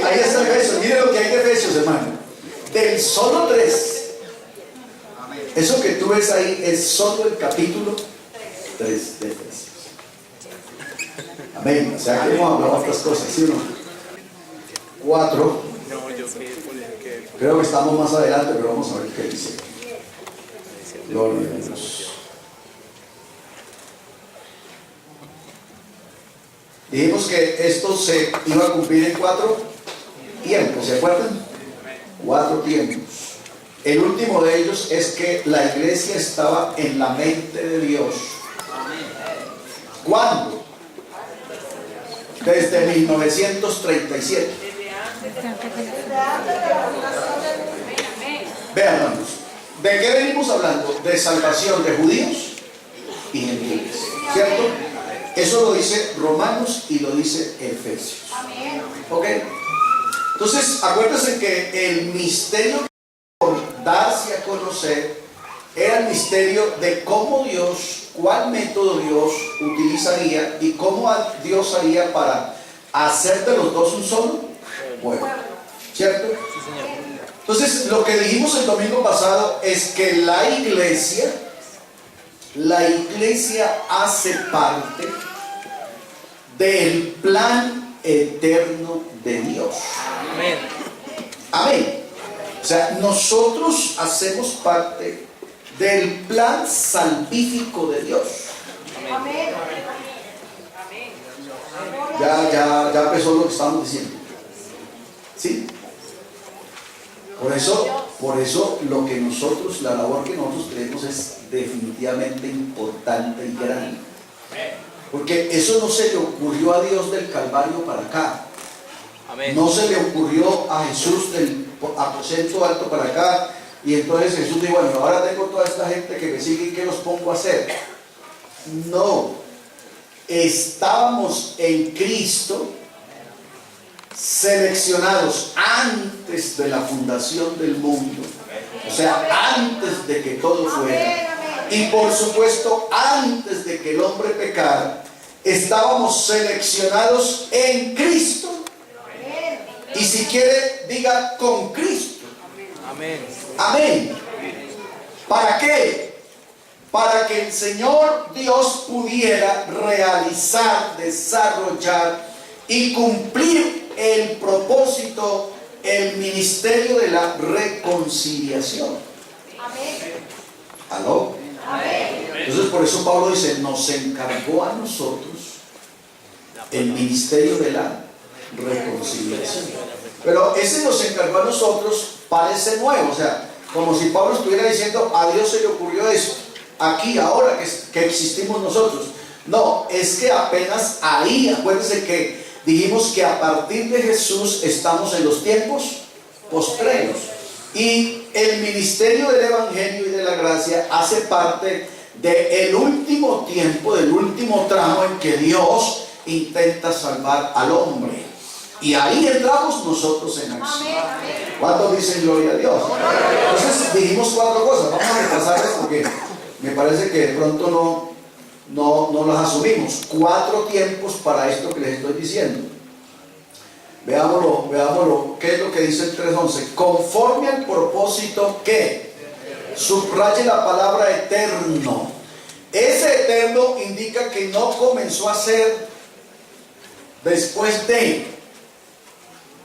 ahí está Efesios. Mire lo que hay de Efesios, hermano. Del solo 3. Eso que tú ves ahí es solo el capítulo 3 de Efesios. Amén. O sea que hemos hablado otras cosas, ¿sí o no? 4. Creo que estamos más adelante, pero vamos a ver qué dice. Gloria a Dios. Dijimos que esto se iba a cumplir en 4 tiempos, ¿se acuerdan? 4 tiempos. El último de ellos es que la iglesia estaba en la mente de Dios. ¿Cuándo? Desde 1937. Vean, hermanos, ¿de qué venimos hablando? De salvación de judíos y gentiles, ¿cierto? Eso lo dice Romanos y lo dice Efesios. ¿Ok? Entonces, acuérdense que el misterio por darse a conocer era el misterio de cómo Dios, cuál método Dios utilizaría y cómo Dios haría para hacer de los dos un solo pueblo, ¿cierto? Entonces, lo que dijimos el domingo pasado es que la iglesia hace parte del plan eterno de Dios. Amén. Amén. O sea, nosotros hacemos parte del plan salvífico de Dios. Amén. Ya empezó lo que estamos diciendo. ¿Sí? Por eso lo que nosotros, la labor que nosotros creemos es definitivamente importante y grande. Porque eso no se le ocurrió a Dios del Calvario para acá. Amén. No se le ocurrió a Jesús del aposento alto para acá. Y entonces Jesús dijo, bueno, ahora tengo toda esta gente que me sigue y ¿qué los pongo a hacer? No. Estábamos en Cristo, seleccionados antes de la fundación del mundo. O sea, antes de que todo fuera. Y por supuesto, antes de que el hombre pecara, estábamos seleccionados en Cristo. Y si quiere, diga con Cristo. Amén. Amén. ¿Para qué? Para que el Señor Dios pudiera realizar, desarrollar y cumplir el propósito, el ministerio de la reconciliación. Amén. ¿Aló? Amén. Entonces por eso Pablo dice, nos encargó a nosotros el ministerio de la reconciliación. Pero ese nos encargó a nosotros parece nuevo, o sea, como si Pablo estuviera diciendo, a Dios se le ocurrió eso, aquí, ahora que existimos nosotros. No, es que apenas ahí, acuérdense que dijimos que a partir de Jesús estamos en los tiempos postreros. Y el ministerio del Evangelio y de la gracia hace parte del último tiempo, del último tramo en que Dios intenta salvar al hombre. Y ahí entramos nosotros en acción. ¿Cuántos dicen gloria a Dios? Entonces dijimos 4 cosas. Vamos a repasarlas porque me parece que de pronto no las asumimos. 4 tiempos para esto que les estoy diciendo. Veámoslo. ¿Qué es lo que dice el 3:11? Conforme al propósito que subraye la palabra eterno. Ese eterno indica que no comenzó a ser después de.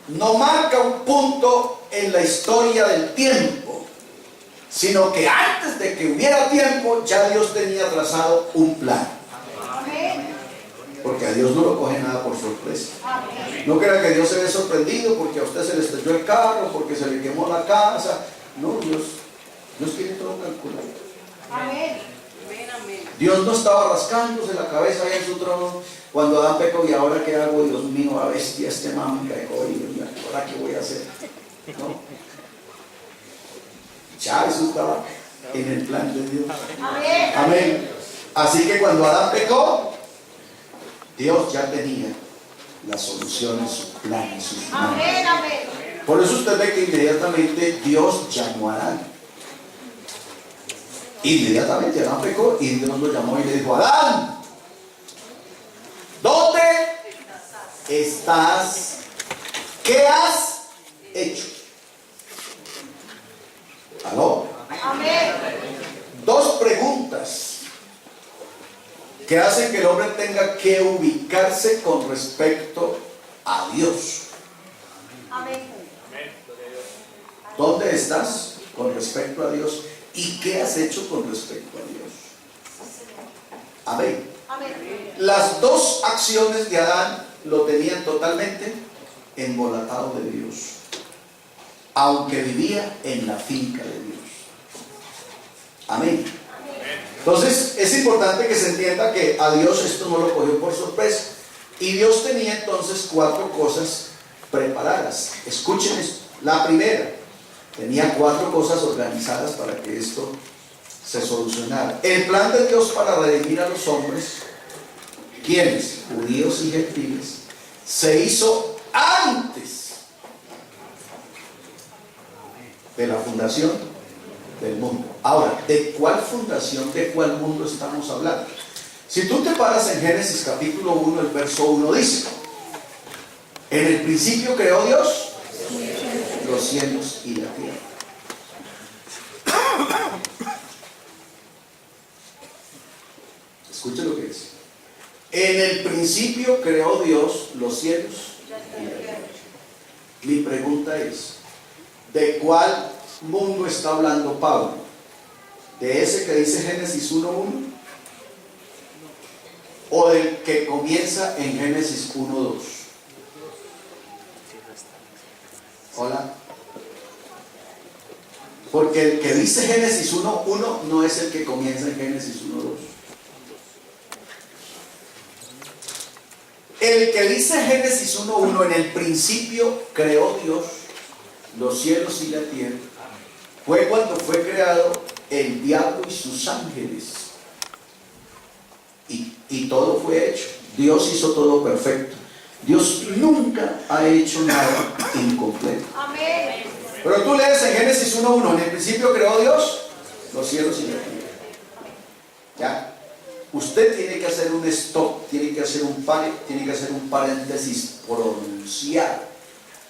No marca un punto en la historia del tiempo, sino que antes de que hubiera tiempo ya Dios tenía trazado un plan. Porque a Dios no lo coge nada por sorpresa. No crea que Dios se ve sorprendido porque a usted se le estrelló el carro, porque se le quemó la casa. No, Dios tiene todo calculado. Dios no estaba rascándose la cabeza ahí en su trono cuando Adán pecó y ahora qué hago, Dios mío, a bestia, este man pecó y ahora qué voy a hacer. No. Ya eso estaba en el plan de Dios. Amén. Así que cuando Adán pecó, Dios ya tenía las soluciones, sus planes, sus manos. Por eso usted ve que inmediatamente Dios llamó a Adán. Inmediatamente Adán pecó y Dios lo llamó y le dijo, Adán, ¿dónde estás ¿Qué has hecho? ¿Aló? Amén. Dos preguntas que hacen que el hombre tenga que ubicarse con respecto a Dios. Amén. ¿Dónde estás con respecto a Dios? ¿Y qué has hecho con respecto a Dios? Amén. Amén. Las dos acciones de Adán lo tenían totalmente embolatado de Dios, aunque vivía en la finca de Dios. Amén. Entonces es importante que se entienda que a Dios esto no lo cogió por sorpresa. Y Dios tenía entonces 4 cosas preparadas. Escuchen esto. La primera, tenía 4 cosas organizadas para que esto se solucionara. El plan de Dios para redimir a los hombres, ¿quiénes? Judíos y gentiles, se hizo antes de la fundación del mundo. Ahora, ¿de cuál fundación, de cuál mundo estamos hablando? Si tú te paras en Génesis capítulo 1, el verso 1 dice: en el principio creó Dios los cielos y la tierra. Escucha lo que dice. En el principio creó Dios los cielos y la tierra. Mi pregunta es, ¿de cuál mundo está hablando Pablo? ¿De ese que dice Génesis 1:1? ¿O del que comienza en Génesis 1:2? Hola. Porque el que dice Génesis 1:1 no es el que comienza en Génesis 1:2. El que dice Génesis 1:1, en el principio creó Dios los cielos y la tierra, fue cuando fue creado el diablo y sus ángeles. Y todo fue hecho. Dios hizo todo perfecto. Dios nunca ha hecho nada incompleto. Amén. Pero tú lees en Génesis 1:1, en el principio creó Dios los cielos y la tierra. ¿Ya? Usted tiene que hacer un stop, tiene que hacer un paréntesis pronunciado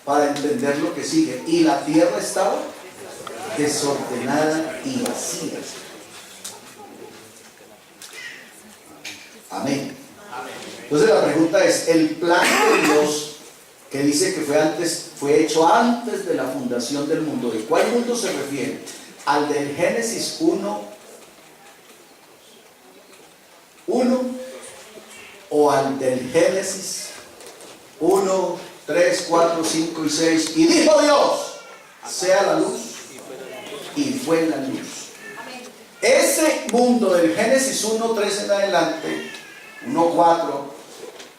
para entender lo que sigue. Y la tierra estaba desordenada y vacía. Amén. Entonces la pregunta es, el plan de Dios que dice que fue hecho antes de la fundación del mundo, ¿de cuál mundo se refiere? ¿Al del Génesis 1 o al del Génesis 1, 3, 4, 5 y 6? Y dijo Dios, sea la luz, y fue la luz. Ese mundo del Génesis 1, 3 en adelante, 1, 4,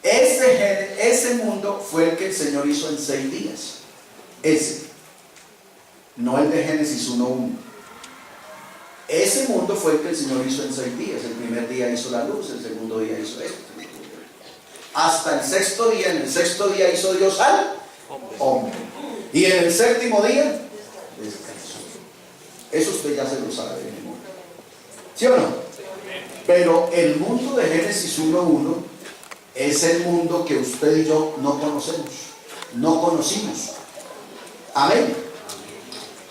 ese mundo fue el que el Señor hizo en 6 días. Ese, no el de Génesis 1, 1. Ese mundo fue el que el Señor hizo en 6 días. El primer día hizo la luz, el segundo día hizo esto, hasta el sexto día. En el sexto día hizo Dios al hombre, y en el séptimo día descansó. Eso usted ya se lo sabe de memoria, ¿sí o no? Pero el mundo de Génesis 1:1 es el mundo que usted y yo no conocemos, no conocimos. Amén.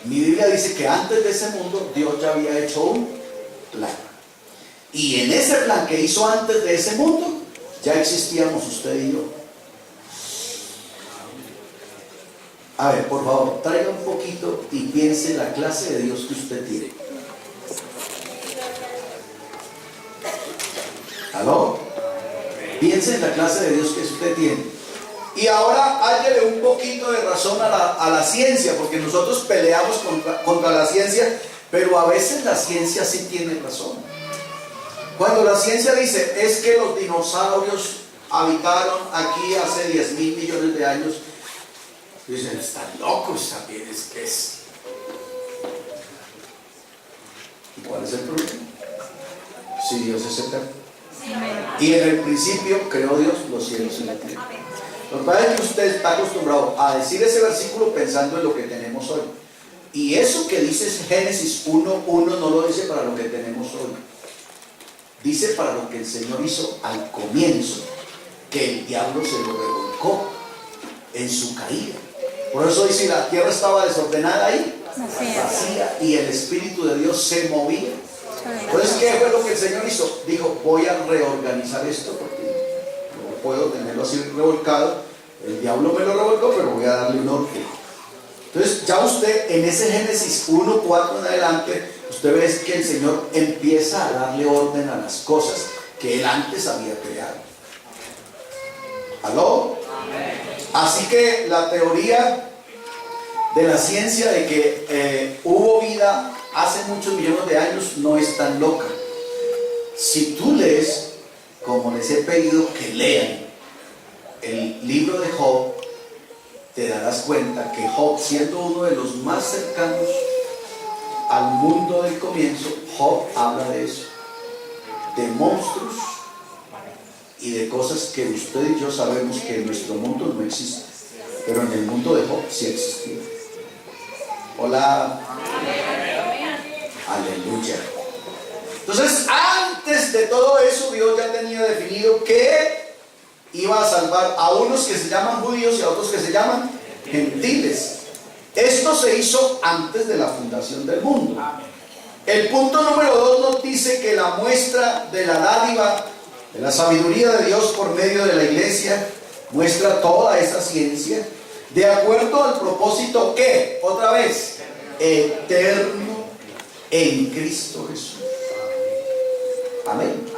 Mi Biblia dice que antes de ese mundo Dios ya había hecho un plan. Y en ese plan que hizo antes de ese mundo, ya existíamos usted y yo. A ver, por favor, traiga un poquito y piense en la clase de Dios que usted tiene. ¿Aló? Piense en la clase de Dios que usted tiene. Y ahora hállele un poquito de razón a la ciencia, porque nosotros peleamos contra la ciencia, pero a veces la ciencia sí tiene razón. Cuando la ciencia dice, es que los dinosaurios habitaron aquí hace 10.000 millones de años, dicen, están locos también, es. ¿Y cuál es el problema? Si Dios es eterno. Y en el principio creó Dios los cielos y la tierra. Lo que pasa es que usted está acostumbrado a decir ese versículo pensando en lo que tenemos hoy. Y eso que dice Génesis 1:1 no lo dice para lo que tenemos hoy. Dice para lo que el Señor hizo al comienzo, que el diablo se lo revolcó en su caída. Por eso dice, la tierra estaba desordenada ahí, Vacía. vacía, y el Espíritu de Dios se movía. Entonces, ¿qué fue lo que el Señor hizo? Dijo, voy a reorganizar esto porque no puedo tenerlo así revolcado. El diablo me lo revolcó, pero voy a darle un orden. Entonces, ya usted en ese Génesis 1:4 en adelante, usted ve que el Señor empieza a darle orden a las cosas que Él antes había creado. ¿Aló? Así que la teoría de la ciencia de que hubo vida hace muchos millones de años no es tan loca. Si tú lees, como les he pedido que lean el libro de Job, te darás cuenta que Job, siendo uno de los más cercanos al mundo del comienzo, Job habla de eso, de monstruos y de cosas que usted y yo sabemos que en nuestro mundo no existen, pero en el mundo de Job sí existía. Hola. Aleluya. Entonces, antes de todo eso, Dios ya tenía definido que iba a salvar a unos que se llaman judíos y a otros que se llaman gentiles. Esto se hizo antes de la fundación del mundo. El punto número 2 nos dice que la muestra de la dádiva, de la sabiduría de Dios por medio de la iglesia, muestra toda esa ciencia de acuerdo al propósito que, otra vez, eterno en Cristo Jesús. Amén.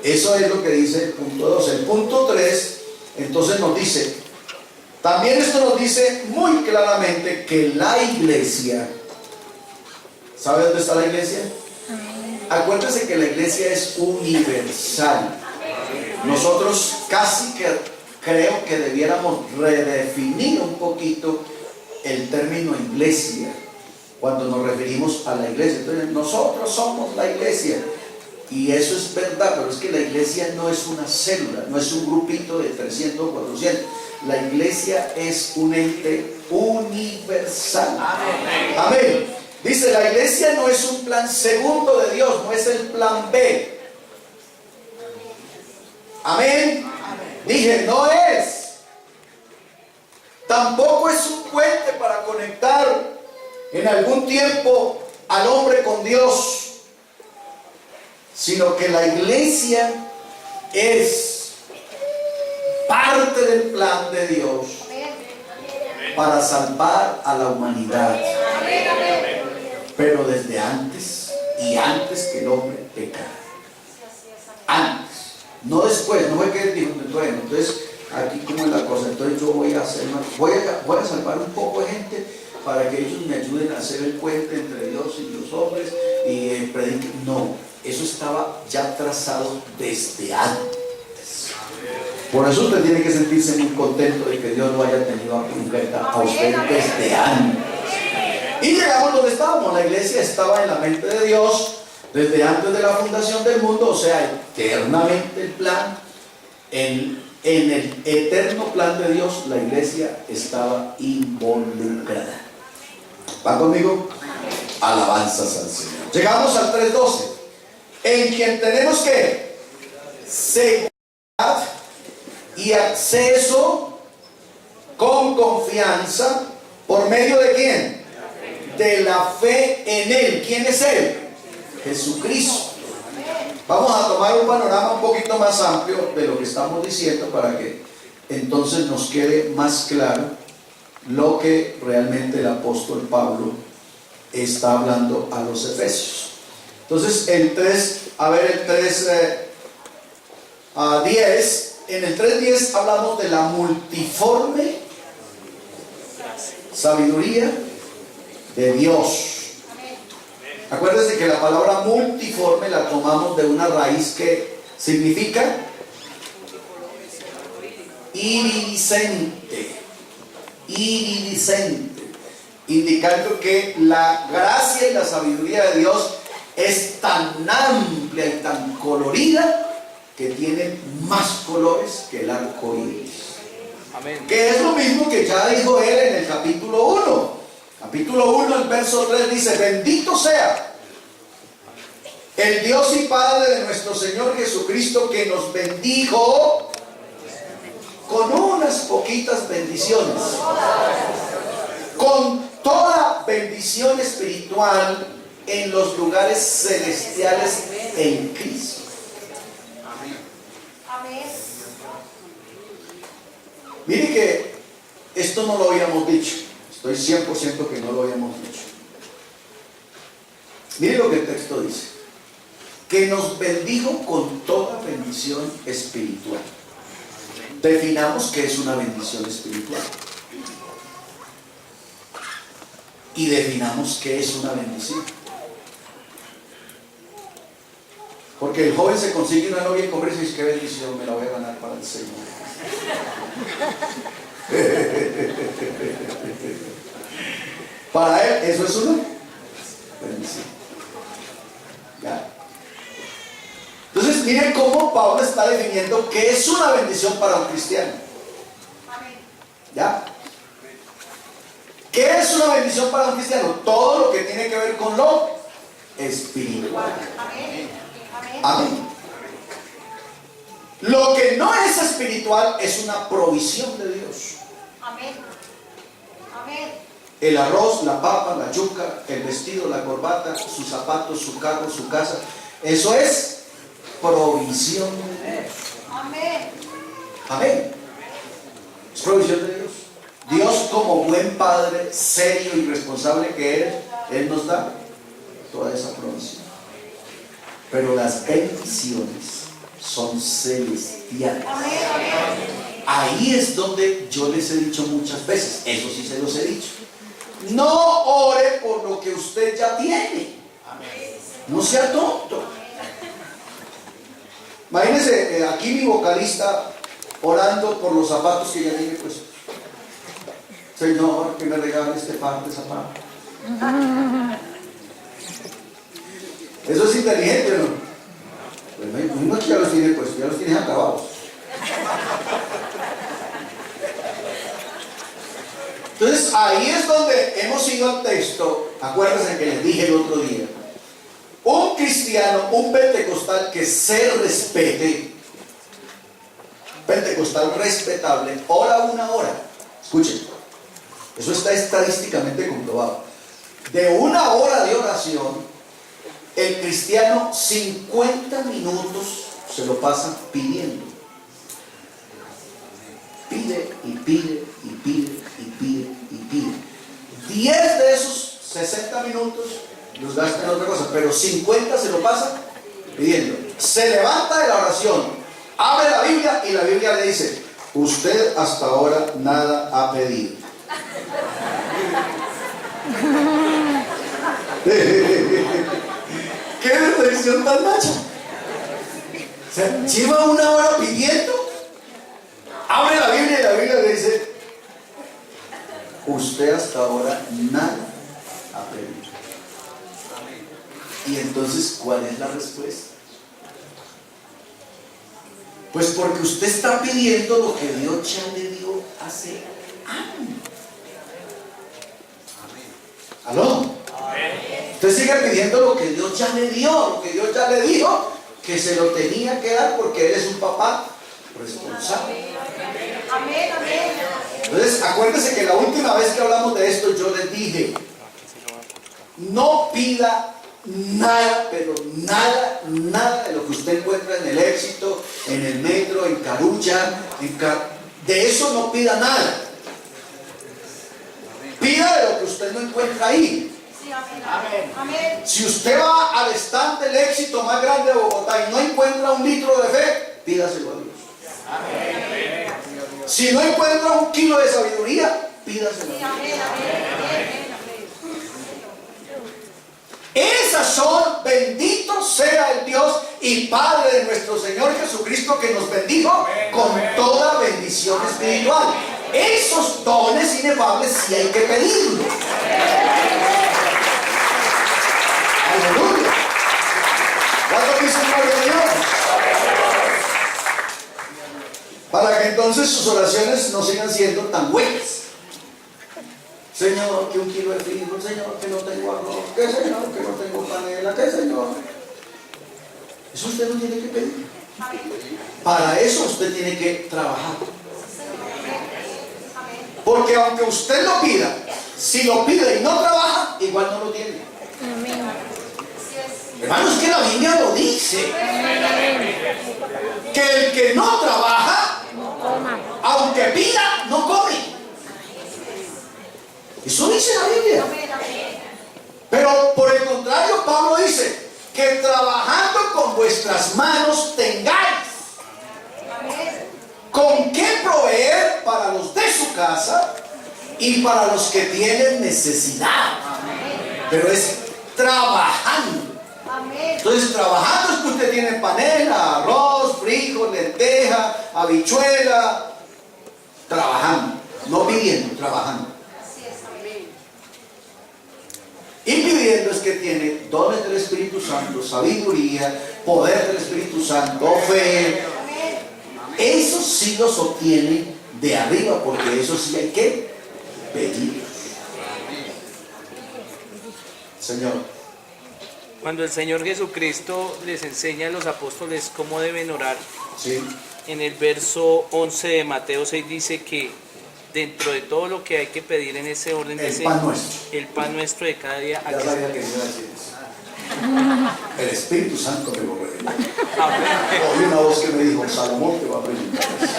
Eso es lo que dice el punto 2. El punto 3, entonces nos dice, también esto nos dice muy claramente que la iglesia, ¿sabe dónde está la iglesia? Acuérdense que la iglesia es universal. Nosotros casi que creo que debiéramos redefinir un poquito el término iglesia cuando nos referimos a la iglesia. Entonces, nosotros somos la iglesia. Y eso es verdad, pero es que la iglesia no es una célula, no es un grupito de 300 o 400. La iglesia es un ente universal. Amén. Amén. Dice, la iglesia no es un plan segundo de Dios, no es el plan B. Amén. Dije, no es. Tampoco es un puente para conectar en algún tiempo al hombre con Dios, sino que la iglesia es parte del plan de Dios para salvar a la humanidad, pero desde antes y antes que el hombre pecara. Antes, no después. No fue que dijo, bueno, entonces aquí como es la cosa, entonces yo voy a hacer voy a salvar un poco de gente para que ellos me ayuden a hacer el puente entre Dios y los hombres y prediquen. No, eso estaba ya trazado desde antes. Por eso usted tiene que sentirse muy contento de que Dios lo haya tenido a usted desde antes. Y llegamos donde estábamos. La iglesia estaba en la mente de Dios desde antes de la fundación del mundo, o sea, eternamente el plan, en el eterno plan de Dios, la iglesia estaba involucrada. ¿Va conmigo? Alabanzas al Señor. Llegamos al 3:12, en quien tenemos que seguridad y acceso con confianza, ¿por medio de quién? De la fe en Él. ¿Quién es Él? Jesucristo. Vamos a tomar un panorama un poquito más amplio de lo que estamos diciendo para que entonces nos quede más claro lo que realmente el apóstol Pablo está hablando a los efesios. Entonces el 3, el 3:10, en el 3:10 hablamos de la multiforme sabiduría de Dios. Acuérdense que la palabra multiforme la tomamos de una raíz que significa iridiscente, indicando que la gracia y la sabiduría de Dios es tan amplia y tan colorida que tiene más colores que el arco iris. Amén. Que es lo mismo que ya dijo él en el capítulo 1. Capítulo 1, el verso 3 dice: bendito sea el Dios y Padre de nuestro Señor Jesucristo, que nos bendijo con unas poquitas bendiciones. con toda bendición espiritual en los lugares celestiales en Cristo. Amén. Mire que esto no lo habíamos dicho. Estoy 100% que no lo habíamos dicho. Mire lo que el texto dice. Que nos bendijo con toda bendición espiritual. Definamos qué es una bendición espiritual. Y definamos qué es una bendición. Porque el joven se consigue una novia en comercio y dice: qué bendición, me la voy a ganar para el Señor. Para él eso es una bendición. ¿Ya? Entonces miren cómo Pablo está definiendo qué es una bendición para un cristiano. Amén. ¿Ya? ¿Qué es una bendición para un cristiano? Todo lo que tiene que ver con lo espiritual. Amén. Amén. Amén. Lo que no es espiritual es una provisión de Dios. Amén. Amén. El arroz, la papa, la yuca, el vestido, la corbata, sus zapatos, su carro, su casa, eso es provisión de Dios. Amén. Amén. Es provisión de Dios. Dios, como buen padre serio y responsable que es, Él nos da toda esa provisión. Pero las bendiciones son celestiales. Amén. Amén. Ahí es donde yo les he dicho muchas veces, eso sí se los he dicho: no ore por lo que usted ya tiene. No sea tonto. Imagínense aquí mi vocalista orando por los zapatos que ya tiene puestos. Señor, que me regale este par de zapatos. Eso es inteligente, ¿no? Pues no es que ya los tiene puestos, ya los tiene acabados. Entonces ahí es donde hemos ido al texto. Acuérdense que les dije el otro día: un cristiano, un pentecostal que se respete, pentecostal respetable, ora una hora. Escuchen, eso está estadísticamente comprobado. De una hora de oración, el cristiano 50 minutos se lo pasa pidiendo. Pide y pide y pide y pide y pide. 10 de esos 60 minutos los gasta en otra cosa, pero 50 se lo pasa pidiendo. Se levanta de la oración, abre la Biblia y la Biblia le dice: usted hasta ahora nada ha pedido. ¿Qué reflexión tan macha? O sea, lleva una hora pidiendo. Abre la Biblia y la Biblia le dice: usted hasta ahora nada ha pedido. Y entonces, ¿cuál es la respuesta? Pues porque usted está pidiendo lo que Dios ya le dio hace años. ¿Aló? Usted sigue pidiendo lo que Dios ya le dio, lo que Dios ya le dijo que se lo tenía que dar porque Él es un papá responsable. Amén. Amén. Entonces, acuérdense que la última vez que hablamos de esto yo les dije: no pida nada, pero nada, nada de lo que usted encuentra en el Éxito, en el Metro, en Carulla, de eso no pida nada. Pida de lo que usted no encuentra ahí. Sí, amén. Amén. Si usted va al stand del Éxito más grande de Bogotá y no encuentra un litro de fe, pídaselo a Dios. Amén. Si no encuentra un kilo de sabiduría, pídaselo a Sí, Dios. amén. Amén. Esas son: bendito sea el Dios y Padre de nuestro Señor Jesucristo, que nos bendijo con toda bendición espiritual. Esos dones inefables sí hay que pedirlos. Aleluya. ¿Cuántos dicen gloria a Dios? Para que entonces sus oraciones no sigan siendo tan huecas. Señor, que un kilo de frijol, Señor, que no tengo arroz, que Señor, que no tengo panela, que Señor. Eso usted no tiene que pedir. Para eso usted tiene que trabajar. Porque aunque usted lo pida, si lo pide y no trabaja, igual no lo tiene. Hermanos, que la Biblia lo dice. Que el que no trabaja, aunque pida, no come. Eso dice la Biblia. Pero por el contrario, Pablo dice que trabajando con vuestras manos tengáis con qué proveer para los de su casa y para los que tienen necesidad. Pero es trabajando. Entonces, trabajando es que usted tiene panela, arroz, frijol, lenteja, habichuela. Trabajando, no pidiendo, trabajando. Y pidiendo es que tiene dones del Espíritu Santo, sabiduría, poder del Espíritu Santo, fe. Eso sí los obtiene de arriba, porque eso sí hay que pedir. Señor. Cuando el Señor Jesucristo les enseña a los apóstoles cómo deben orar, Sí. en el verso 11 de Mateo 6 dice que dentro de todo lo que hay que pedir en ese orden, El dice, pan nuestro. el pan nuestro de cada día. Ya sabía que iba a decir eso. El Espíritu Santo me lo reveló. Oí una voz que me dijo, Salomón te va a preguntar eso.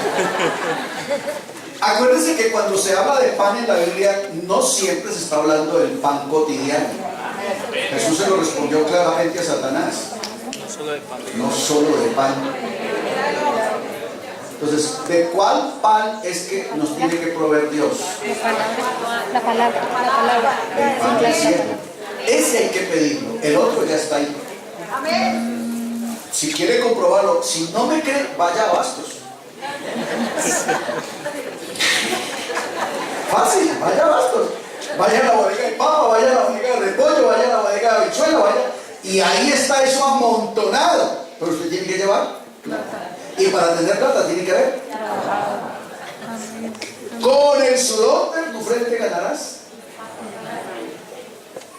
Acuérdense que cuando se habla de pan en la Biblia, no siempre se está hablando del pan cotidiano. Jesús se lo respondió claramente a Satanás. No solo de pan. No solo de pan. Entonces, ¿de cuál pan es que nos tiene que proveer Dios? La palabra. El pan del cielo. Ese hay que pedirlo. El otro ya está ahí. Si quiere comprobarlo, si no me cree, vaya a Bastos. Fácil, vaya a Bastos. Vaya a la bodega de papa, vaya a la bodega de repollo, vaya a la bodega de habichuela, vaya. Y ahí está eso amontonado. Pero usted tiene que llevar plata. Y para tener plata tiene que haber. Con el sudor de tu frente ganarás.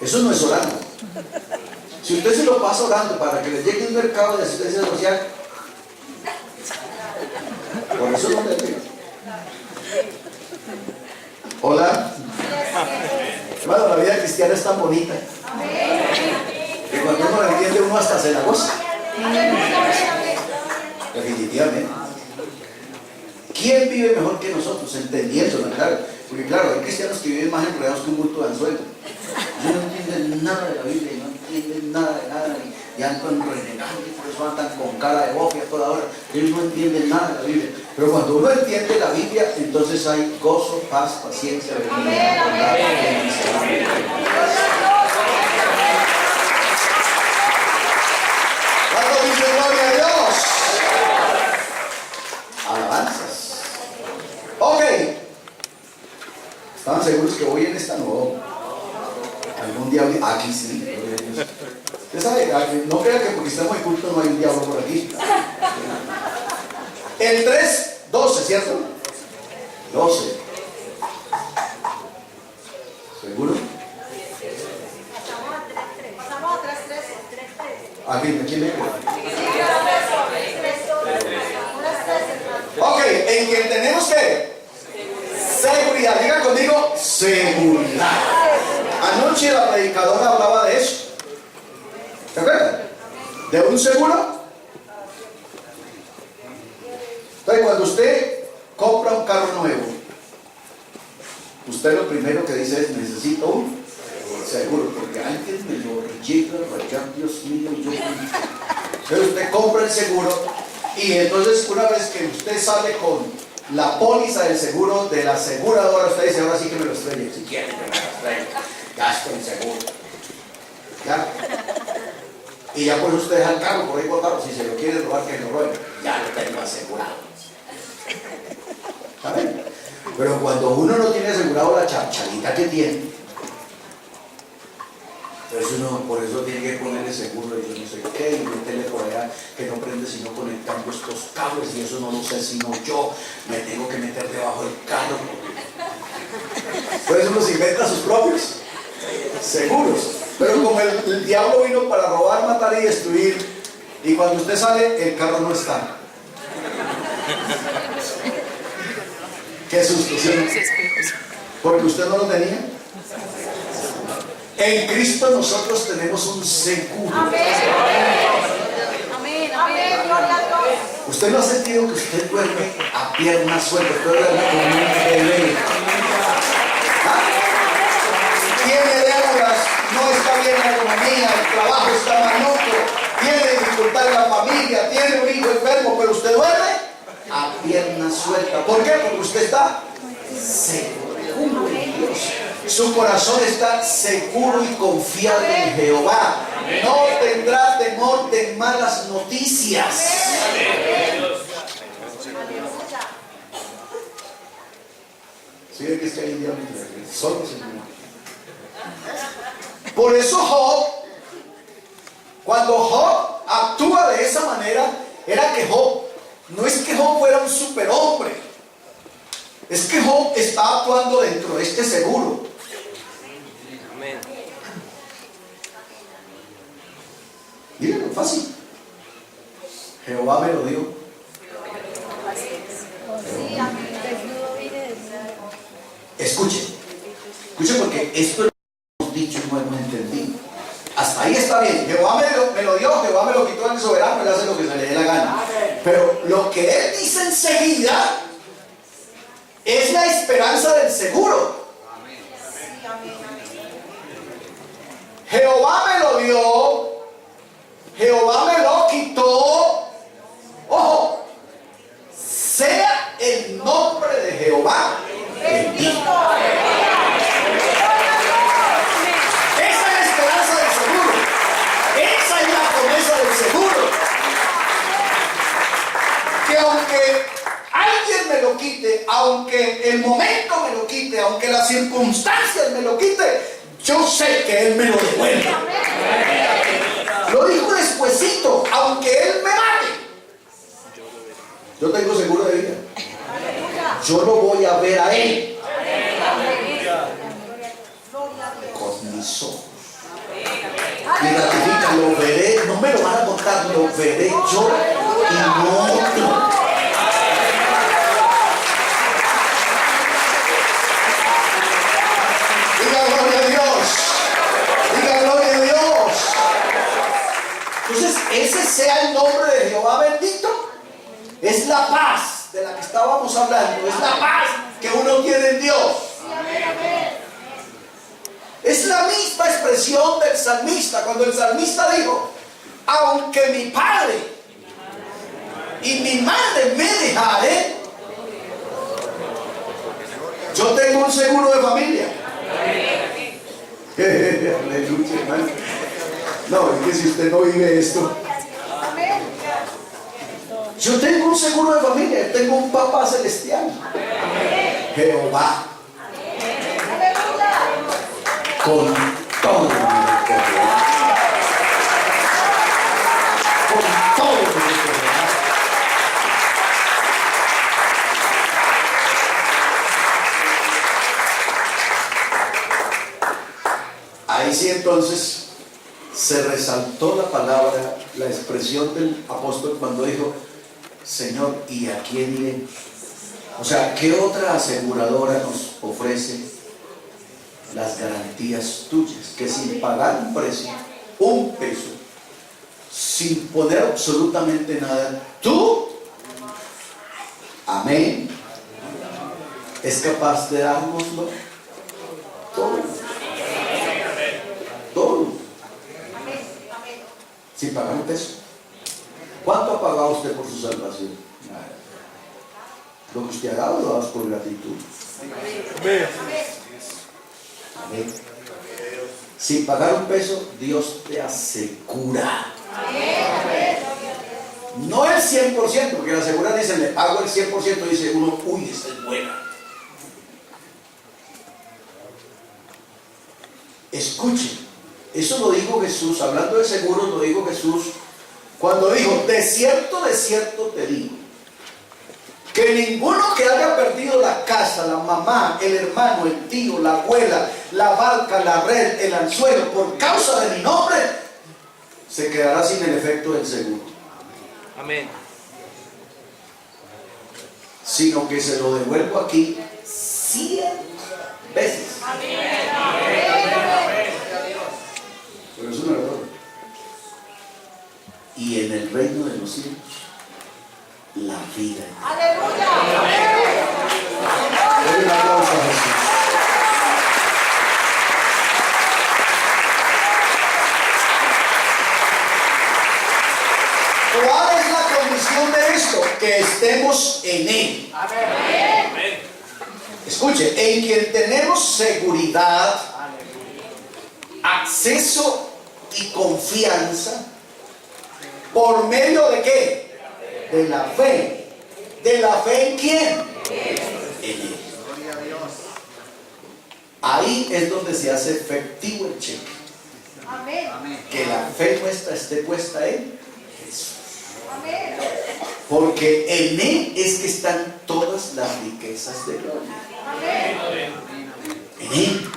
Eso no es orando. Si usted se lo pasa orando para que le llegue un mercado de asistencia social, por eso no le digo. Hola. Hermano, la vida cristiana es tan bonita que cuando uno la entiende, uno hasta se la goza. Definitivamente. ¿Quién vive mejor que nosotros? Entendiéndolo, claro. Porque claro, hay cristianos que viven más enredados que un bulto de anzuelo. Ellos no entienden nada de la Biblia, no entienden nada de nada, y andan renegando, y por eso andan con cara de bofia toda hora. Ellos no entienden nada de la Biblia. Pero cuando uno entiende la Biblia, entonces hay gozo, paz, paciencia, benignidad, bondad, felicidad. ¿Cuánto dice gloria a Dios? Alabanzas. Ok. ¿Estaban seguros que hoy en esta no? Algún diablo. Aquí sí. Gloria a Dios. Usted sabe, no crea que porque estamos en culto no hay un diablo por aquí. El 3, 12, ¿cierto? 12. ¿Seguro? Pasamos a 3. Aquí, ¿quién me cree? Ok, en que tenemos que seguridad. Diga conmigo, seguridad. Anoche la predicadora hablaba de eso. ¿Se acuerdan? De un seguro. Entonces, cuando usted compra un carro nuevo, usted lo primero que dice es: necesito un seguro, porque alguien me lo llega a rayar, Dios mío, yo. Entonces usted compra el seguro, y entonces una vez que usted sale con la póliza del seguro de la aseguradora, usted dice: ahora sí que me lo estrelle, si quiere me lo estrelle, gasto en seguro. ¿Ya? Y ya pues usted deja el carro por ahí botado, si se lo quiere robar, que lo robe, ya lo tengo asegurado. ¿Saben? Pero cuando uno no tiene asegurado la chachalita que tiene, entonces uno por eso tiene que ponerle seguro y yo no sé qué, y meterle por allá que no prende sino conectando estos cables, y eso no lo sé sino yo, me tengo que meter debajo del carro. Entonces uno se inventa sus propios seguros. Pero como el diablo vino para robar, matar y destruir, y cuando usted sale, el carro no está. Qué susto, ¿sí? Porque usted no lo tenía En Cristo nosotros tenemos un seguro. Amén. Amén, Amén. Gloria a Dios. ¿Usted no ha sentido que usted duerme a pierna suelta? Usted duerme como un bebé. ¿Ah? Tiene deudas, no está bien la economía, el trabajo está maluco, tiene dificultad en la familia, tiene un hijo enfermo, pero usted duerme a pierna suelta. ¿Por qué? Porque usted está seguro en Dios. Su corazón está seguro y confiado en Jehová. No tendrá temor de malas noticias. ¿Sí ve que está ahí diablo? Solo el Señor. Por eso Job, cuando Job actúa de esa manera, era que Job, no es que Job fuera un superhombre, es que Job está actuando dentro de este seguro. Amén. Miren, fácil. Jehová me lo dio. Sí, amén. Escuchen porque esto es lo que hemos dicho y no hemos entendido. Hasta ahí está bien. Jehová me lo dio, Jehová me lo quitó, el soberano, él hace lo que se le dé la gana. Pero lo que él dice enseguida es la esperanza del seguro. Sí, amén. Jehová me lo dio, Jehová me lo quitó. Ojo, sea el nombre de Jehová bendito. Esa es la esperanza del seguro. Esa es la promesa del seguro. Que aunque alguien me lo quite, aunque el momento me lo quite, aunque las circunstancias me lo quite, yo sé que Él me lo devuelve. Lo dijo despuesito, aunque Él me mate, yo tengo seguro de vida. Yo lo voy a ver a Él con mis ojos. Y ratifica, lo veré, no me lo van a contar, lo veré yo y no otro. Diga gloria a Dios. Diga gloria a Dios. Entonces, ese sea el nombre de Jehová bendito. Es la paz de la que estábamos hablando. Es la paz que uno tiene en Dios. Es la misma expresión del salmista. Cuando el salmista dijo: aunque mi padre y mi madre me dejaren, yo tengo un seguro de familia. Aleluya, hermano. No, es que si usted no vive esto. Yo tengo un seguro de familia. Tengo un papá celestial, Jehová, con todo mi corazón, con todo mi corazón. Ahí sí entonces se resaltó la palabra, la expresión del apóstol cuando dijo: Señor, ¿y a quién iré? O sea, ¿qué otra aseguradora nos ofrece las garantías tuyas? Que sin pagar un precio, un peso, sin poner absolutamente nada, tú, amén, es capaz de dárnoslo todo. Todo. Sin pagar un peso. ¿Cuánto ha pagado usted por su salvación? Nada. Lo que usted ha dado lo das por gratitud. Amén. Sin pagar un peso, Dios te asegura. No el 100%, porque la aseguran dice: le pago el 100%, dice uno: uy, esta es buena. Escuchen, eso lo dijo Jesús, hablando de seguros, lo dijo Jesús cuando dijo: de cierto te digo, que ninguno que haya perdido la casa, la mamá, el hermano, el tío, la abuela, la barca, la red, el anzuelo, por causa de mi nombre, se quedará sin el efecto del seguro. Amén. Sino que se lo devuelvo aquí 100 veces. en el reino de los cielos la vida. Aleluya. Denle un aplauso a Jesús. ¿Cuál es la condición de esto? Que estemos en Él. Escuche, en quien tenemos seguridad, acceso y confianza. ¿Por medio de qué? De la fe. ¿De la fe en quién? En Él. Ahí es donde se hace efectivo el cheque. Amén. Que la fe nuestra esté puesta en Jesús. Amén. Porque en Él es que están todas las riquezas de gloria. Amén. En Él.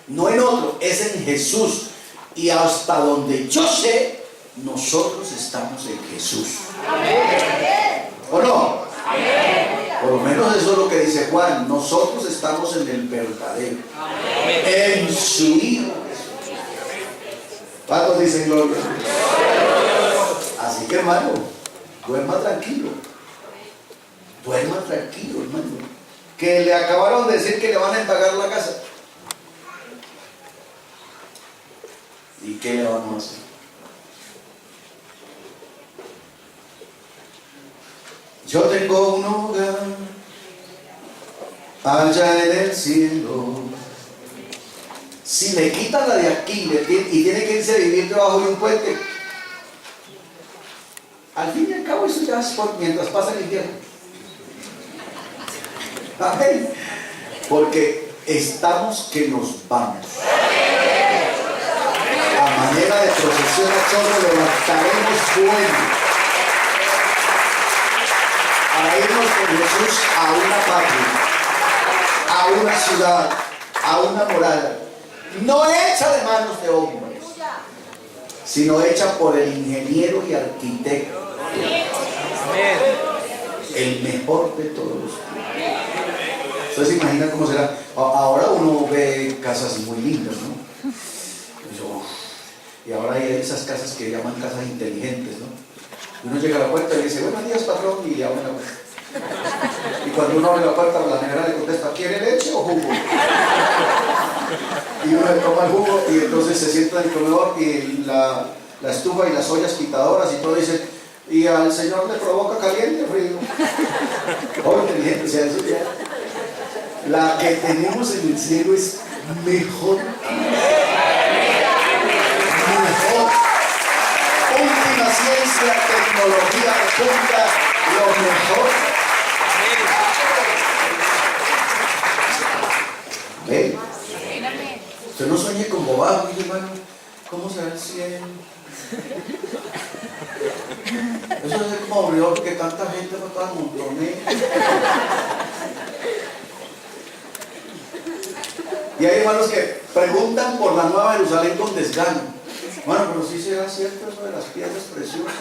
No en otro, es en Jesús. Y hasta donde yo sé, nosotros estamos en Jesús. Amén. ¿O no? Amén. Por lo menos eso es lo que dice Juan. Nosotros estamos en el verdadero. En su Hijo Jesús. ¿Cuántos dicen gloria? Así que, hermano, duerma tranquilo. Duerma tranquilo, hermano. Que le acabaron de decir que le van a pagar la casa. ¿Y qué le vamos a hacer? Yo tengo un hogar allá en el cielo. Si le quitan la de aquí y tiene que irse a vivir debajo de un puente, al fin y al cabo eso ya es mientras pasa el invierno. Amén. Porque estamos que nos vamos. A manera de procesión a chorro levantaremos fuego a irnos con Jesús a una patria, a una ciudad, a una morada, no hecha de manos de hombres, sino hecha por el ingeniero y arquitecto, el mejor de todos los tiempos. ¿Ustedes se imaginan cómo será? Ahora uno ve casas muy lindas, ¿no? Y ahora hay esas casas que llaman casas inteligentes, ¿no? Uno llega a la puerta y dice, buenos días, patrón, y le abre la puerta. Y cuando uno abre la puerta, la nevera le contesta, ¿quiere leche o jugo? Y uno le toma el jugo y entonces se sienta en el comedor y la estufa y las ollas quitadoras y todo dice, y al señor le provoca caliente o frío. Oh, inteligente, o sea, eso ya. La que tenemos en el cielo es mejor. Mejor. Última ciencia, tecnología, punta, lo mejor. ¿Ve? Usted no sueñe con bobadas, mi hermano. ¿Cómo será el cielo? Eso es como aburrido porque tanta gente no está montones. Y hay hermanos que preguntan por la Nueva Jerusalén con desgano. Bueno, pero sí será cierto eso de las piedras preciosas.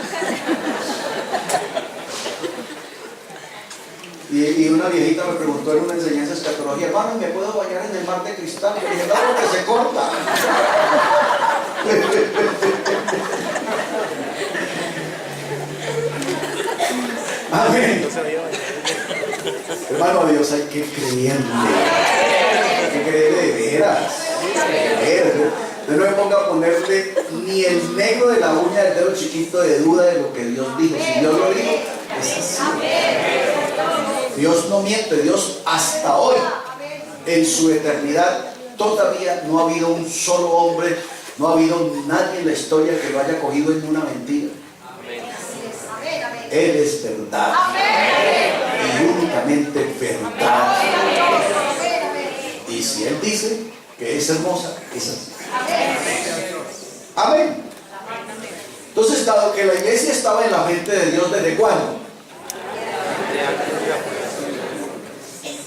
Y una viejita me preguntó en una enseñanza de escatología, hermano, ¿me puedo bañar en el mar de cristal? Y dije, no, porque se corta. Amén. Hermano, a Dios hay que creerle. Hay que creerle de veras. Usted no me ponga a ponerle ni el negro de la uña del dedo chiquito de duda de lo que Dios dijo. Si Dios lo dijo, es así. Dios no miente. Dios hasta hoy, en su eternidad, todavía no ha habido un solo hombre, no ha habido nadie en la historia que lo haya cogido en una mentira. Él es verdad. Y únicamente verdad. Y si Él dice que es hermosa, es así. Amén. Entonces, dado que la iglesia estaba en la mente de Dios, ¿desde cuándo?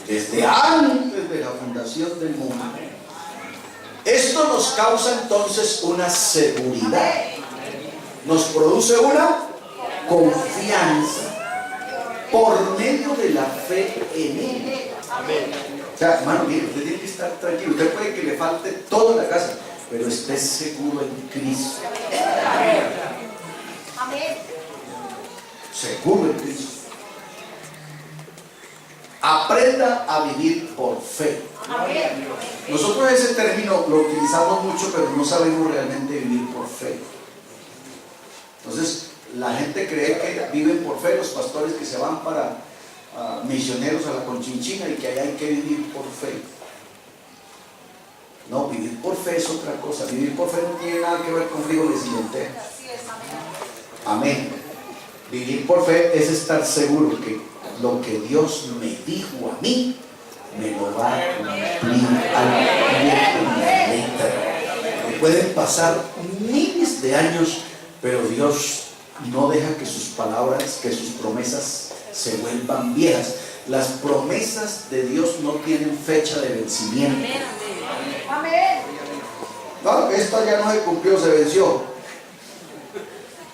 Desde antes de la fundación del mundo. Esto nos causa entonces una seguridad. Nos produce una confianza por medio de la fe en Él. O sea, hermano, mire, usted tiene que estar tranquilo. Usted puede que le falte toda la casa, pero esté seguro en Cristo. Amén. Seguro en Cristo. Aprenda a vivir por fe. Amén. Nosotros ese término lo utilizamos mucho, pero no sabemos realmente vivir por fe. Entonces, la gente cree que viven por fe, los pastores que se van para misioneros a la Conchinchina y que allá hay que vivir por fe. No, vivir por fe es otra cosa. Vivir por fe no tiene nada que ver con frijoles y lentejas. Así es, amén. Amén. Vivir por fe es estar seguro que lo que Dios me dijo a mí me lo va a cumplir al pie de la letra. Me pueden pasar miles de años, pero Dios no deja que sus palabras, que sus promesas se vuelvan viejas. Las promesas de Dios no tienen fecha de vencimiento. Amén. No, esta ya no se cumplió, se venció.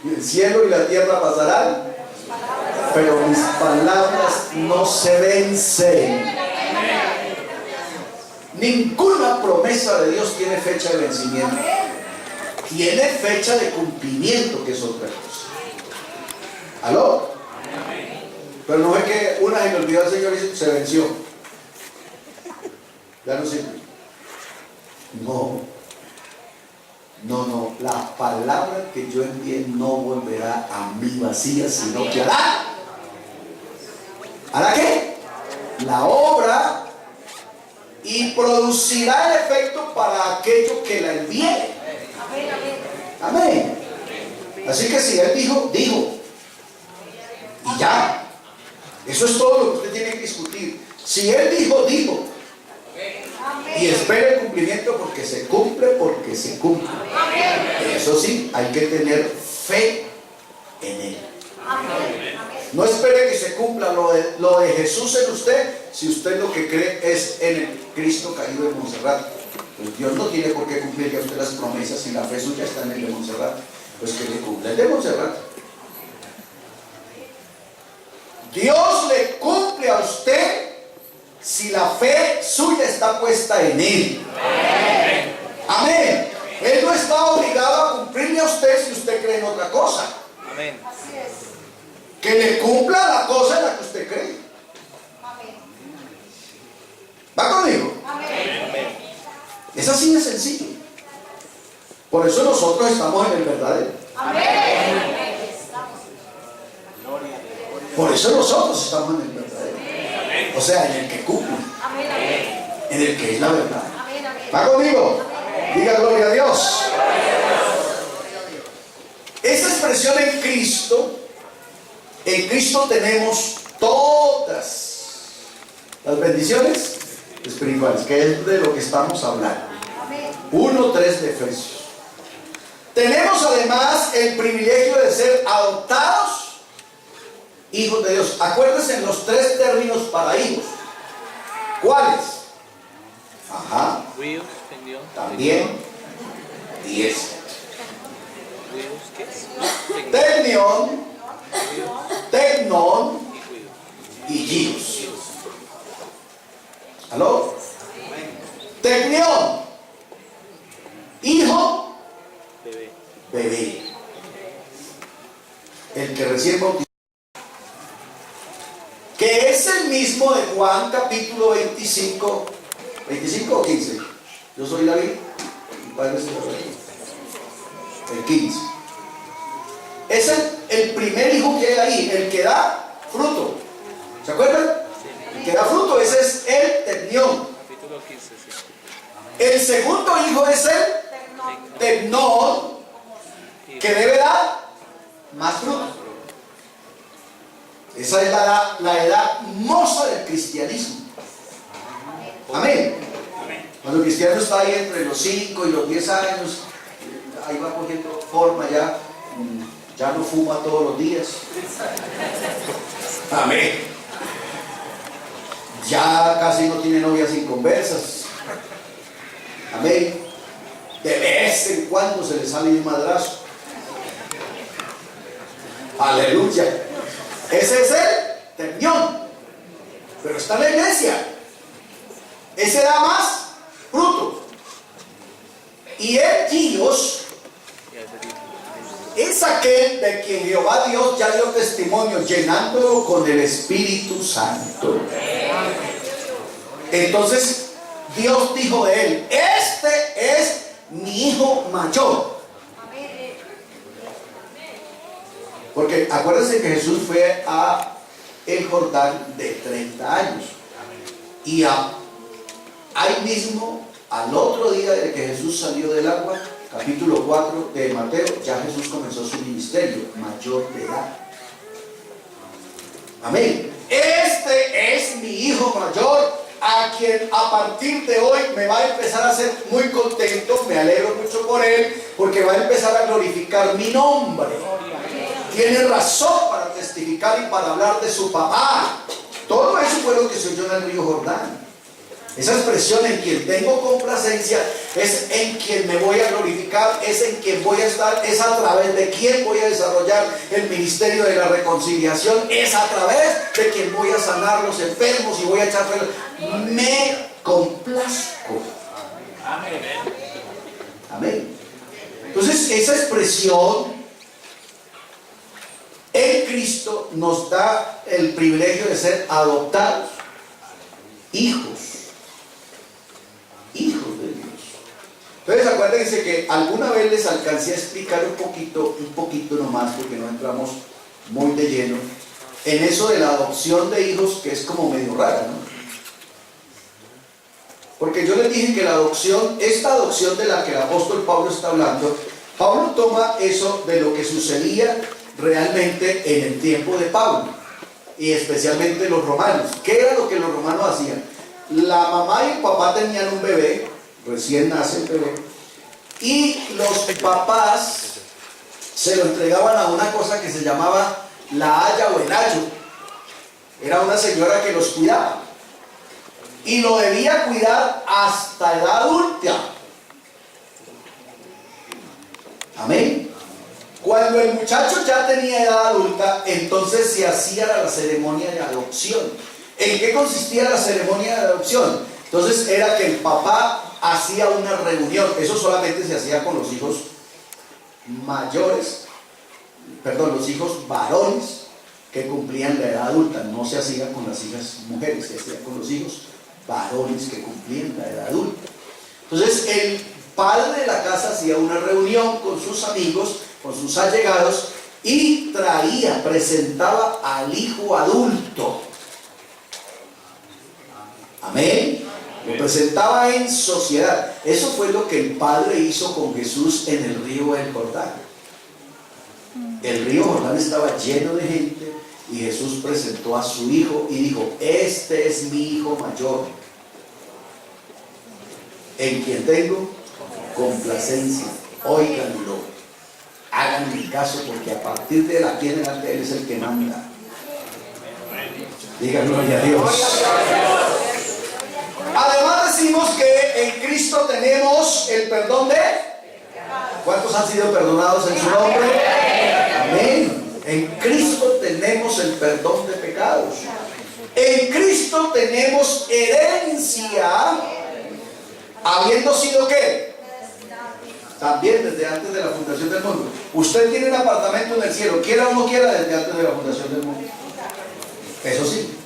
El cielo y la tierra pasarán, pero mis palabras no se vencen. Ninguna promesa de Dios tiene fecha de vencimiento. Tiene fecha de cumplimiento, que es otra cosa. ¿Aló? Pero no es que una se le olvidó al Señor y se venció. Ya no sirve. No. No. La palabra que yo envié no volverá a mí vacía, sino que hará. ¿Hará qué? La obra, y producirá el efecto para aquello que la envié. Amén, amén. Amén. Así que si Él dijo, dijo. Y ya. Eso es todo lo que usted tiene que discutir. Si Él dijo, dijo. Y espere el cumplimiento porque se cumple. Eso sí, hay que tener fe en Él. Amén. No espere que se cumpla lo de Jesús en usted si usted lo que cree es en el Cristo caído de Montserrat. Pues Dios no tiene por qué cumplirle a usted las promesas si la fe suya está en el de Montserrat. Pues que le cumpla el de Montserrat. Dios le cumple a usted si la fe suya está puesta en Él. Amén. Amén. Él no está obligado a cumplirle a usted si usted cree en otra cosa. Amén. Así es. Que le cumpla la cosa en la que usted cree. Amén. ¿Va conmigo? Amén. Es así de sencillo. Por eso nosotros estamos en el verdadero. Amén. Por eso nosotros estamos en el verdadero. O sea, en el que cumple. Amén. Amén. En el que es la verdad. Amén. Amén. ¿Va conmigo? Diga gloria a Dios. Esa expresión en Cristo tenemos todas las bendiciones espirituales, que es de lo que estamos hablando. Amén. 1:3 de Efesios. Tenemos además el privilegio de ser adoptados hijos de Dios. Acuérdense en los 3 términos para hijos. ¿Cuáles? Ajá. Huios, tendión. También. Y ese. Huios, ¿qué es? Tecnión, tecnón Y huios. y gios. ¿Aló? Tecnión. Hijo, Bebé. bebé. El que recién bautizó. Que es el mismo de Juan capítulo 25. ¿25 o 15? Yo soy David. Mi padre es el 15. Es el primer hijo que hay ahí, el que da fruto. ¿Se acuerdan? El que da fruto, ese es el tecnión. Capítulo 15, sí. El segundo hijo es el tecnón, que debe dar más fruto. Esa es la edad moza del cristianismo. Amén. Cuando el cristiano está ahí entre los 5 y los 10 años, ahí va cogiendo forma ya. Ya no fuma todos los días. Amén. Ya casi no tiene novias inconversas. Amén. De vez en cuando se le sale un madrazo. Aleluya. Ese es el tecnión. Pero está en la iglesia. Ese da más fruto. Y el gios es aquel de quien Jehová Dios ya dio testimonio, llenándolo con el Espíritu Santo. Entonces Dios dijo de él: este es mi hijo mayor. Porque acuérdense que Jesús fue a el Jordán de 30 años. Y ahí mismo, al otro día de que Jesús salió del agua, capítulo 4 de Mateo, ya Jesús comenzó su ministerio, mayor de edad. Amén. Este es mi hijo mayor, a quien a partir de hoy me va a empezar a hacer muy contento. Me alegro mucho por él, porque va a empezar a glorificar mi nombre. Tiene razón para testificar y para hablar de su papá. Todo eso fue lo que se oyó en el río Jordán. Esa expresión, en quien tengo complacencia, es en quien me voy a glorificar, es en quien voy a estar, es a través de quien voy a desarrollar el ministerio de la reconciliación, es a través de quien voy a sanar los enfermos y voy a echar fuera. Me complazco. Amén. Amén. Entonces, esa expresión en Cristo nos da el privilegio de ser adoptados, hijos de Dios. Entonces acuérdense que alguna vez les alcancé a explicar un poquito nomás, porque no entramos muy de lleno, en eso de la adopción de hijos, que es como medio rara, ¿no? Porque yo les dije que la adopción, esta adopción de la que el apóstol Pablo está hablando, Pablo toma eso de lo que sucedía realmente en el tiempo de Pablo, y especialmente los romanos. ¿Qué era lo que los romanos hacían? La mamá y el papá tenían un bebé, recién nace el bebé, y los papás se lo entregaban a una cosa que se llamaba la aya o el ayo. Era una señora que los cuidaba, y lo debía cuidar hasta edad adulta. Amén. Cuando el muchacho ya tenía edad adulta, entonces se hacía la ceremonia de adopción. ¿En qué consistía la ceremonia de adopción? Entonces era que el papá hacía una reunión. Eso solamente se hacía con los hijos mayores, los hijos varones que cumplían la edad adulta. No se hacía con las hijas mujeres, se hacía con los hijos varones que cumplían la edad adulta. Entonces el padre de la casa hacía una reunión con sus amigos, con sus allegados, y presentaba al hijo adulto. Amén. Lo presentaba en sociedad. Eso fue lo que el Padre hizo con Jesús en el río del Jordán. El río Jordán estaba lleno de gente y Jesús presentó a su hijo y dijo: este es mi hijo mayor, en quien tengo complacencia. Óiganlo, hagan mi caso, porque a partir de aquí en adelante Él es el que manda. Digan gloria a Dios. Además decimos que en Cristo tenemos el perdón de... ¿Cuántos han sido perdonados en su nombre? Amén. En Cristo tenemos el perdón de pecados. En Cristo tenemos herencia, habiendo sido ¿qué? También desde antes de la fundación del mundo. Usted tiene un apartamento en el cielo, quiera o no quiera, desde antes de la fundación del mundo. Eso sí,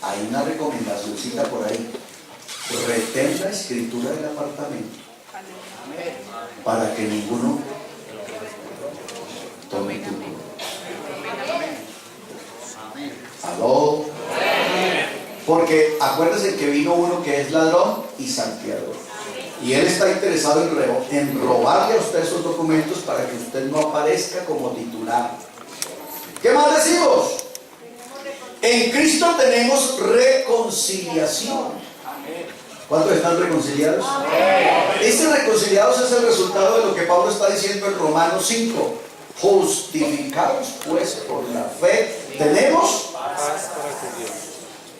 hay una recomendacióncita por ahí: retén la escritura del apartamento para que ninguno tome tu nombre. ¿Aló? Porque acuérdense que vino uno que es ladrón y salteador, y él está interesado en robarle a usted esos documentos para que usted no aparezca como titular. ¿Qué más decimos? En Cristo tenemos reconciliación. ¿Cuántos están reconciliados? Este reconciliados es el resultado de lo que Pablo está diciendo en Romanos 5. Justificados pues por la fe, tenemos paz para con Dios.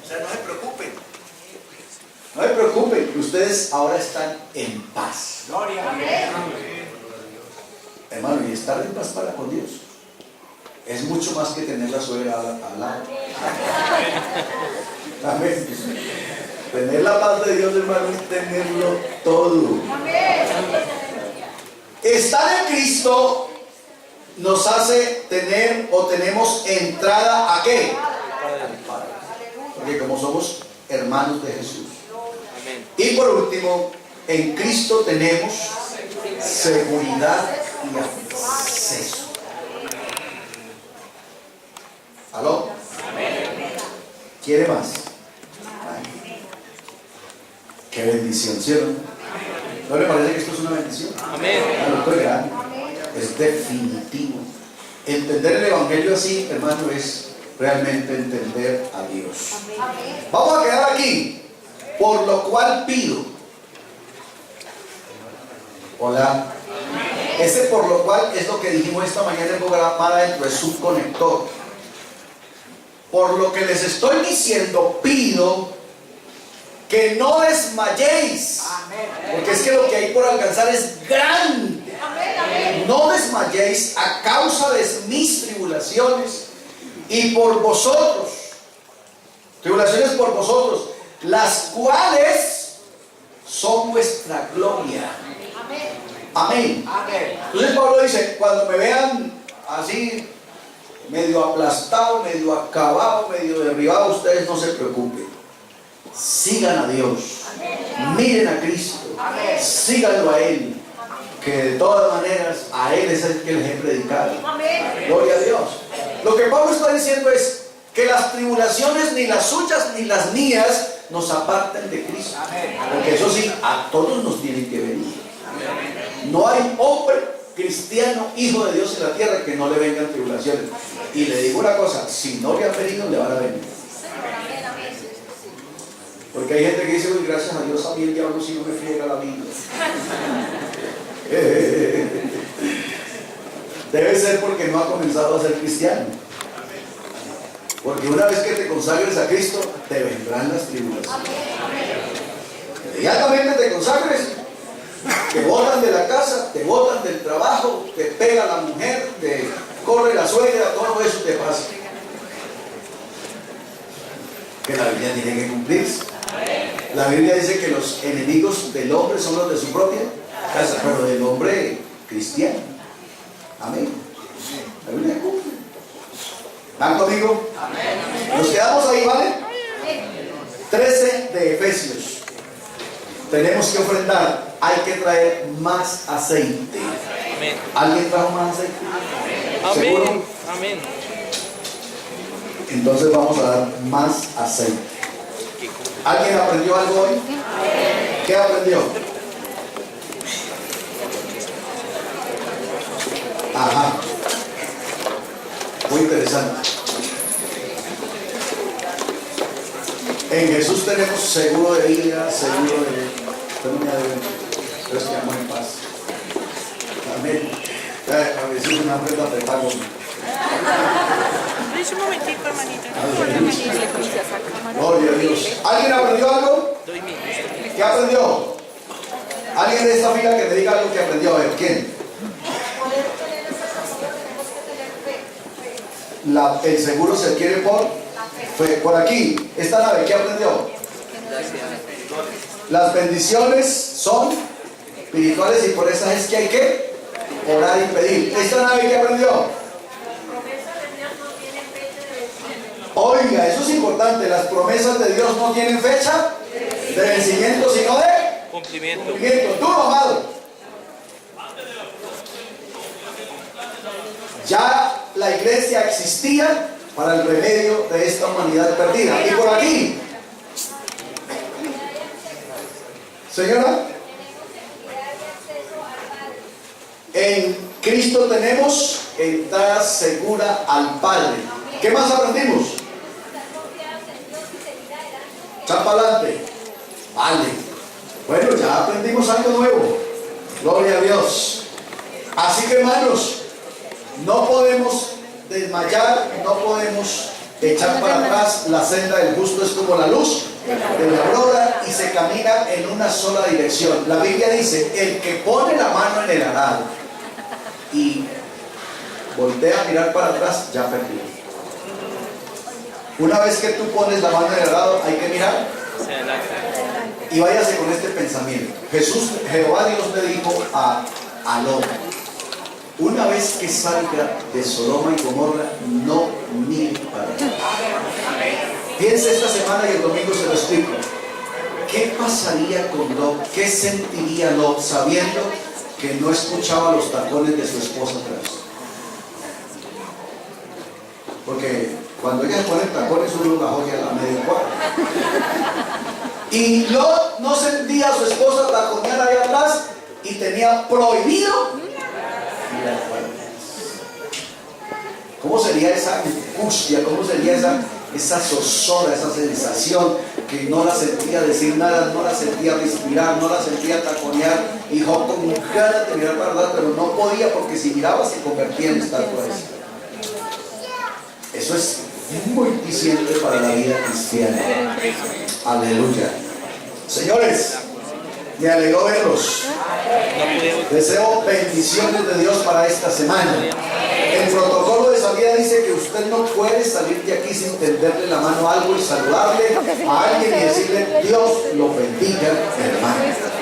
O sea, no se preocupen. No se preocupen, que ustedes ahora están en paz. Gloria a Dios. Hermano, y estar en paz para con Dios es mucho más que tener la suegra al lado. Amén. Tener la paz de Dios, hermano, es tenerlo todo. Estar en Cristo nos hace tener o tenemos entrada ¿a qué? Al Padre. Porque como somos hermanos de Jesús. Amén. Y por último, en Cristo tenemos seguridad y acceso. ¿Aló? ¿Quiere más? Ay, qué bendición, ¿cierto? ¿No le parece que esto es una bendición? Amén. Claro, esto es grande. Es definitivo. Entender el Evangelio así, hermano, es realmente entender a Dios. Vamos a quedar aquí. Por lo cual pido. Hola. Ese por lo cual es lo que dijimos esta mañana en programada dentro de su conector. Por lo que les estoy diciendo, pido que no desmayéis. Porque es que lo que hay por alcanzar es grande. No desmayéis a causa de mis tribulaciones y por vosotros. Tribulaciones por vosotros, las cuales son vuestra gloria. Amén. Entonces Pablo dice, cuando me vean así medio aplastado, medio acabado, medio derribado, ustedes no se preocupen. Sigan a Dios. Miren a Cristo. Síganlo a Él. Que de todas maneras a Él es el que les he predicado. Gloria a Dios. Lo que Pablo está diciendo es que las tribulaciones, ni las suyas ni las mías, nos aparten de Cristo. Porque eso sí, a todos nos tienen que venir. No hay hombre cristiano, hijo de Dios en la tierra, que no le vengan tribulaciones. Y le digo una cosa, si no le han venido, le van a venir. Porque hay gente que dice, uy, gracias a Dios a mí el diablo sí no me friega la vida. Debe ser porque no ha comenzado a ser cristiano. Porque una vez que te consagres a Cristo, te vendrán las tribulaciones. Inmediatamente te consagres, te botan de la casa, te botan del trabajo, te pega la mujer, te corre la suegra, todo eso te pasa. Que la Biblia tiene que cumplirse. La Biblia dice que los enemigos del hombre son los de su propia casa, pero del hombre cristiano. Amén. La Biblia cumple. ¿Están conmigo? Nos quedamos ahí, ¿vale? 13 de Efesios. Tenemos que ofrendar. Hay que traer más aceite. Amén. ¿Alguien trajo más aceite? ¿Seguro? Amén. Amén. Entonces vamos a dar más aceite. ¿Alguien aprendió algo hoy? ¿Qué aprendió? Ajá. Muy interesante. En Jesús tenemos seguro de vida, seguro de... Entonces quedamos en paz. Amén. A veces una prenda prepago. Un momentico, hermanita. Gloria a Dios. ¿Alguien aprendió algo? ¿Qué aprendió? ¿Alguien de esta fila que me diga algo que aprendió? A ver, ¿quién? El seguro se adquiere por aquí. Esta nave, ¿qué aprendió? Las bendiciones son espirituales y por esas es que hay que orar y pedir. Esta nave, ¿qué aprendió? Oiga, eso es importante. Las promesas de Dios no tienen fecha de vencimiento, sino de Cumplimiento. Duro, amado. Ya la iglesia existía para el remedio de esta humanidad perdida. Y por aquí, señora, en Cristo tenemos entrada segura al Padre. ¿Qué más aprendimos? Echa para adelante. Vale. Bueno, ya aprendimos algo nuevo. Gloria a Dios. Así que, hermanos, no podemos desmayar, no podemos echar para atrás. La senda del justo es como la luz de la aurora y se camina en una sola dirección. La Biblia dice, el que pone la mano en el arado y voltea a mirar para atrás, ya perdió. Una vez que tú pones la mano en el arado, hay que mirar y váyase con este pensamiento. Jehová Dios le dijo a Lot, una vez que salga de Sodoma y Gomorra, no mire para atrás. Piense esta semana y el domingo se lo explico. ¿Qué pasaría con Lot? ¿Qué sentiría Lot sabiendo que no escuchaba los tacones de su esposa atrás? Porque cuando ella pone tacones, uno la joya a la media cuadra. Y Lot no sentía a su esposa taconear ahí atrás y tenía prohibido mirar para atrás. ¿Cómo sería esa angustia? ¿Cómo sería esa zozobra, esa sensación que no la sentía decir nada, no la sentía respirar, no la sentía taconear? Y Job con ganas de mirar para atrás, pero no podía porque si miraba se convertía en estatua de sal. Eso es muy diciente para la vida cristiana. Aleluya. Señores, me alegró verlos. Deseo bendiciones de Dios para esta semana. El protocolo de salida dice que usted no puede salir de aquí sin tenderle la mano a algo y saludarle a alguien y decirle Dios lo bendiga, hermano.